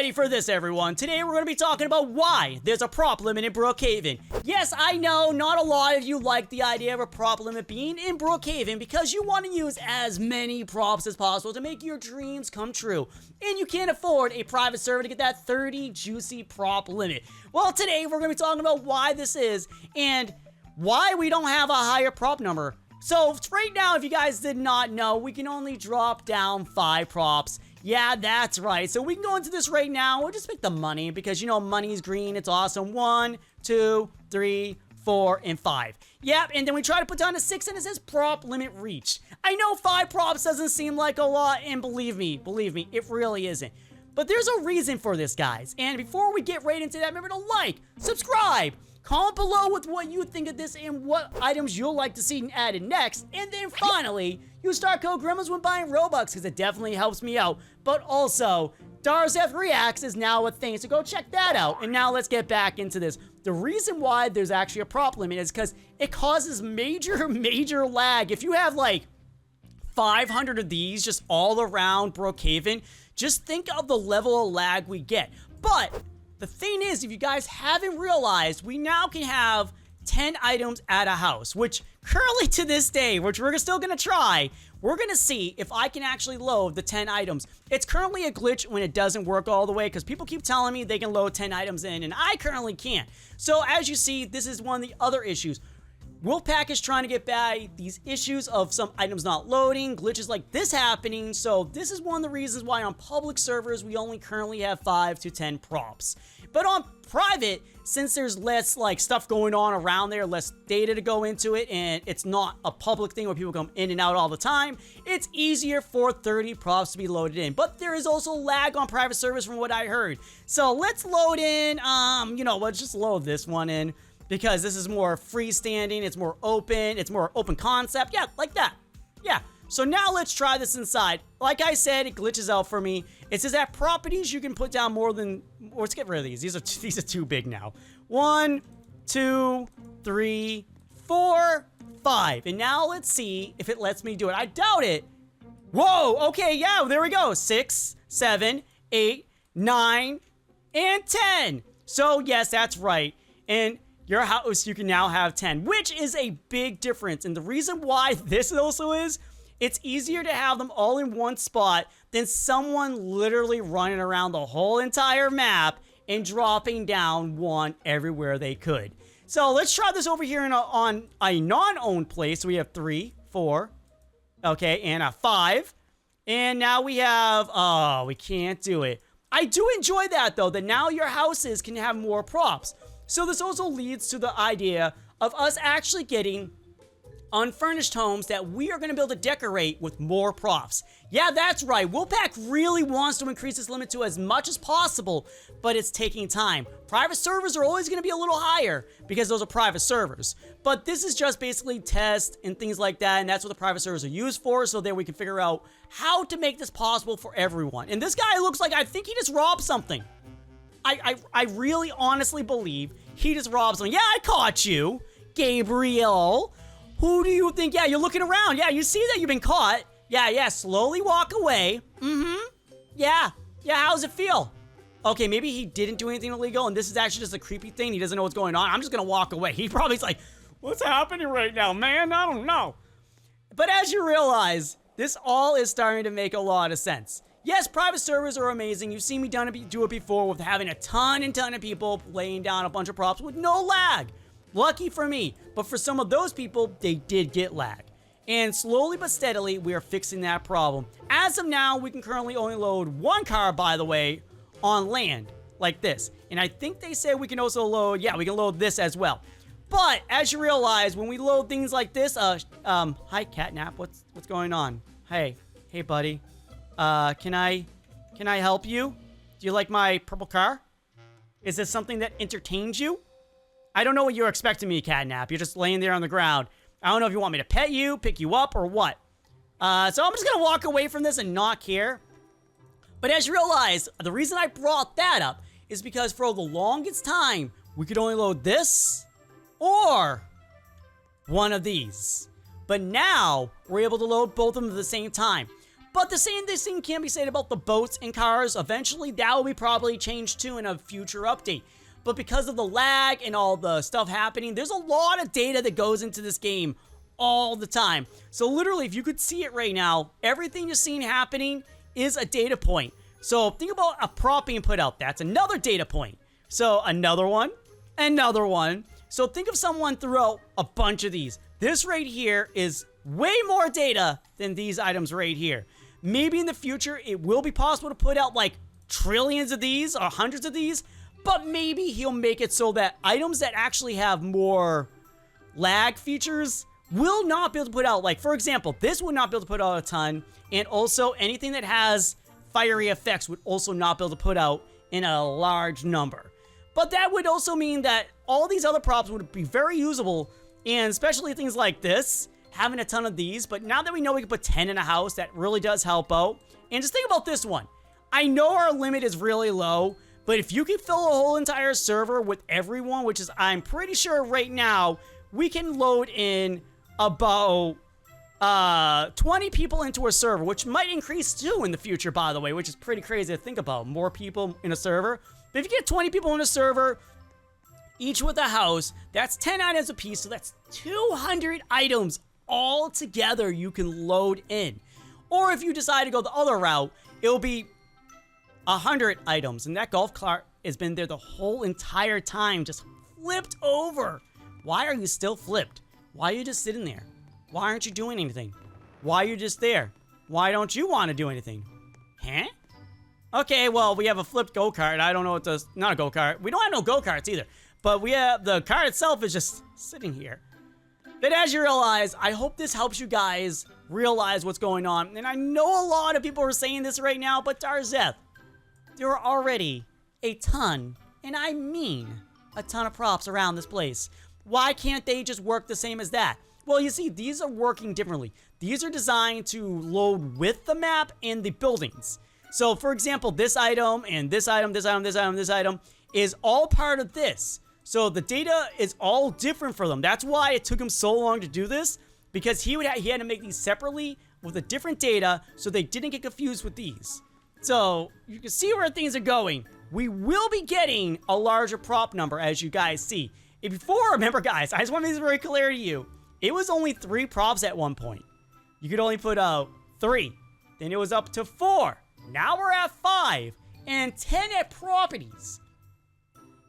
ready for this, everyone? Today we're going to be talking about why there's a prop limit in Brookhaven. Yes, I know not a lot of you like the idea of a prop limit being in Brookhaven because you want to use as many props as possible to make your dreams come true. And you can't afford a private server to get that 30 juicy prop limit. Well, today we're going to be talking about why this is and why we don't have a higher prop number. So right now, if you guys did not know, we can only drop down 5 props. Yeah, that's right. So we can go into this right now. We'll just pick the money because, you know, money's green. It's awesome. 1, 2, 3, 4, and 5. Yep, and then we try to put down a 6 and it says prop limit reached. I know 5 props doesn't seem like a lot, and believe me, it really isn't. But there's a reason for this, guys. And before we get right into that, remember to like, subscribe, comment below with what you think of this and what items you'll like to see added next. And then finally, use star code Gremlins when buying Robux because it definitely helps me out. But also, Darzeth Reacts is now a thing, so go check that out. And now let's get back into this. The reason why there's actually a prop limit is because it causes major lag. If you have like 500 of these just all around Brookhaven, just think of the level of lag we get. But the thing is, if you guys haven't realized, we now can have 10 items at a house, which currently to this day, which we're still gonna try, we're gonna see if I can actually load the 10 items. It's currently a glitch when it doesn't work all the way because people keep telling me they can load 10 items in and I currently can't. So as you see, this is one of the other issues. Wolfpaq is trying to get by these issues of some items not loading, glitches like this happening, so this is one of the reasons why on public servers we only currently have 5 to 10 props. But on private, since there's less like stuff going on around there, less data to go into it, and it's not a public thing where people come in and out all the time, it's easier for 30 props to be loaded in. But there is also lag on private servers from what I heard. So let's load in, let's just load this one in. Because this is more freestanding, it's more open concept. Yeah, like that. Yeah. So now let's try this inside. Like I said, it glitches out for me. It says that properties you can put down more than, or let's get rid of these. These are too big now. 1, 2, 3, 4, 5. And now let's see if it lets me do it. I doubt it. Whoa, okay, yeah, there we go. 6, 7, 8, 9, and 10. So yes, that's right. And your house, you can now have 10, which is a big difference. And the reason why this also is, it's easier to have them all in one spot than someone literally running around the whole entire map and dropping down one everywhere they could. So let's try this over here on a non-owned place. So we have 3, 4, okay, and a 5. And now we have, oh, we can't do it. I do enjoy that though, that now your houses can have more props. So this also leads to the idea of us actually getting unfurnished homes that we are going to be able to decorate with more props. Yeah, that's right. Wolfpaq really wants to increase this limit to as much as possible, but it's taking time. Private servers are always going to be a little higher because those are private servers. But this is just basically tests and things like that, and that's what the private servers are used for, so that we can figure out how to make this possible for everyone. And this guy looks like, I think he just robbed something. I really honestly believe he just robbed someone. Yeah, I caught you, Gabriel. Who do you think? Yeah, you're looking around. Yeah, you see that you've been caught. Yeah, slowly walk away. Yeah, how's it feel? Okay, maybe he didn't do anything illegal and this is actually just a creepy thing. He doesn't know what's going on. I'm just gonna walk away. He probably's like, what's happening right now, man? I don't know. But as you realize, this all is starting to make a lot of sense. Yes, private servers are amazing. You've seen me do it before with having a ton of people laying down a bunch of props with no lag. Lucky for me. But for some of those people, they did get lag. And slowly but steadily, we are fixing that problem. As of now, we can currently only load 1 car, by the way, on land, like this. And I think they say we can also load, yeah, we can load this as well. But as you realize, when we load things like this, hi, Catnap, what's going on? Hey, buddy. Can I help you? Do you like my purple car? Is this something that entertains you? I don't know what you're expecting me, Catnap. You're just laying there on the ground. I don't know if you want me to pet you, pick you up, or what. So I'm just gonna walk away from this and not care. But as you realize, the reason I brought that up is because for the longest time, we could only load this or one of these. But now, we're able to load both of them at the same time. But the same thing can be said about the boats and cars. Eventually, that will be probably changed too in a future update. But because of the lag and all the stuff happening, there's a lot of data that goes into this game all the time. So literally, if you could see it right now, everything you're seeing happening is a data point. So think about a prop being put out. That's another data point. So another one, another one. So think of someone threw out a bunch of these. This right here is way more data than these items right here. Maybe in the future, it will be possible to put out like trillions of these or hundreds of these, but maybe he'll make it so that items that actually have more lag features will not be able to put out. Like, for example, this would not be able to put out a ton, and also anything that has fiery effects would also not be able to put out in a large number. But that would also mean that all these other props would be very usable, and especially things like this, having a ton of these. But now that we know we can put 10 in a house, that really does help out. And just think about this one. I know our limit is really low, but if you can fill a whole entire server with everyone, which is I'm pretty sure right now, we can load in about 20 people into a server, which might increase too in the future, by the way, which is pretty crazy to think about. More people in a server. But if you get 20 people in a server, each with a house, that's 10 items apiece, so that's 200 items all together you can load in. Or if you decide to go the other route, it'll be 100 items, and that golf cart has been there the whole entire time, just flipped over. Why are you still flipped? Why are you just sitting there? Why aren't you doing anything? Why are you just there? Why don't you want to do anything? Huh? Okay, well, we have a flipped go-kart. I don't know what does. Not a go-kart. We don't have no go-karts either. But we have the car itself is just sitting here. But as you realize, I hope this helps you guys realize what's going on. And I know a lot of people are saying this right now, but Darzeth, there are already a ton, and I mean a ton of props around this place. Why can't they just work the same as that? Well, you see, these are working differently. These are designed to load with the map and the buildings. So, for example, this item and this item, this item, this item, this item is all part of this. So the data is all different for them. That's why it took him so long to do this, because he had to make these separately with a different data so they didn't get confused with these. So you can see where things are going. We will be getting a larger prop number, as you guys see. If before, remember guys, I just want to make this very clear to you. It was only 3 props at one point. You could only put out 3. Then it was up to 4. Now we're at 5. And 10 at properties.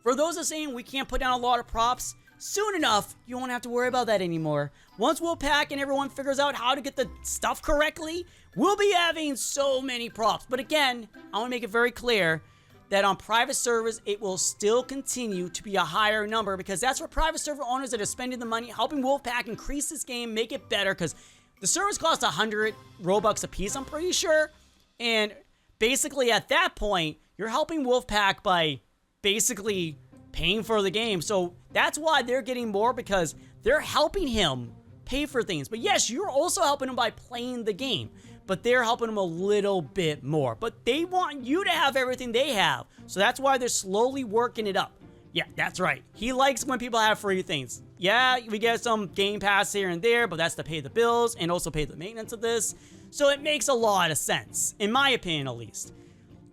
For those that are saying we can't put down a lot of props, soon enough, you won't have to worry about that anymore. Once Wolfpaq and everyone figures out how to get the stuff correctly, we'll be having so many props. But again, I want to make it very clear that on private servers, it will still continue to be a higher number, because that's for private server owners that are spending the money, helping Wolfpaq increase this game, make it better, because the servers cost 100 Robux a piece, I'm pretty sure. And basically at that point, you're helping Wolfpaq by basically paying for the game. So that's why they're getting more, because they're helping him pay for things. But yes, you're also helping him by playing the game, but they're helping him a little bit more. But they want you to have everything they have. So that's why they're slowly working it up. Yeah, that's right. He likes when people have free things. Yeah, we get some game pass here and there, but that's to pay the bills and also pay the maintenance of this. So it makes a lot of sense, in my opinion at least.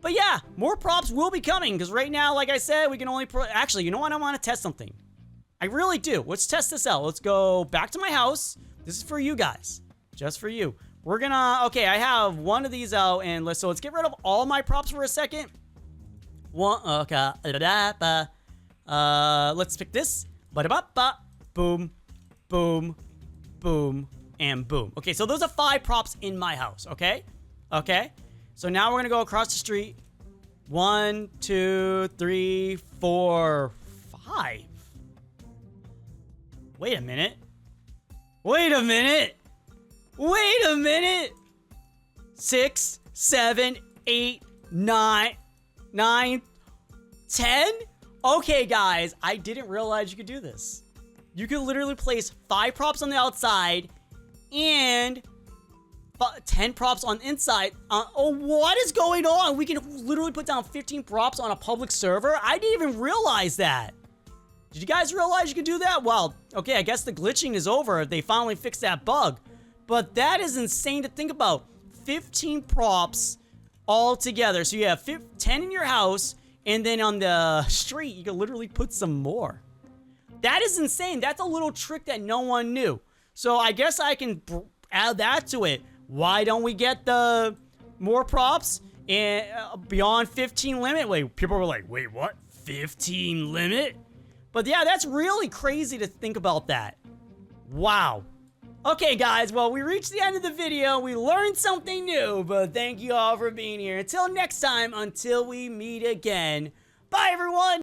But yeah, more props will be coming, because right now, like I said, we can only actually, you know what? I want to test something. I really do. Let's test this out. Let's go back to my house. This is for you guys. Just for you. We're gonna, okay, I have one of these out, and let's get rid of all my props for a second. Okay. Let's pick this. Boom, boom, boom, and boom. Okay, so those are 5 props in my house, okay? Okay. So now we're gonna go across the street. 1, 2, 3, 4, 5. Wait a minute. Wait a minute. Wait a minute. 6, 7, 8, 9, 10. Okay, guys, I didn't realize you could do this. You could literally place 5 props on the outside and 10 props on inside. Oh, what is going on? We can literally put down 15 props on a public server? I didn't even realize that. Did you guys realize you could do that? Well, okay, I guess the glitching is over. They finally fixed that bug. But that is insane to think about. 15 props all together. So you have 10 in your house, and then on the street, you can literally put some more. That is insane. That's a little trick that no one knew. So I guess I can add that to it. Why don't we get the more props and beyond 15 limit? Wait, people were like, wait, what? 15 limit? But yeah, that's really crazy to think about that. Wow. Okay, guys, well, we reached the end of the video. We learned something new, but thank you all for being here. Until next time, until we meet again. Bye, everyone.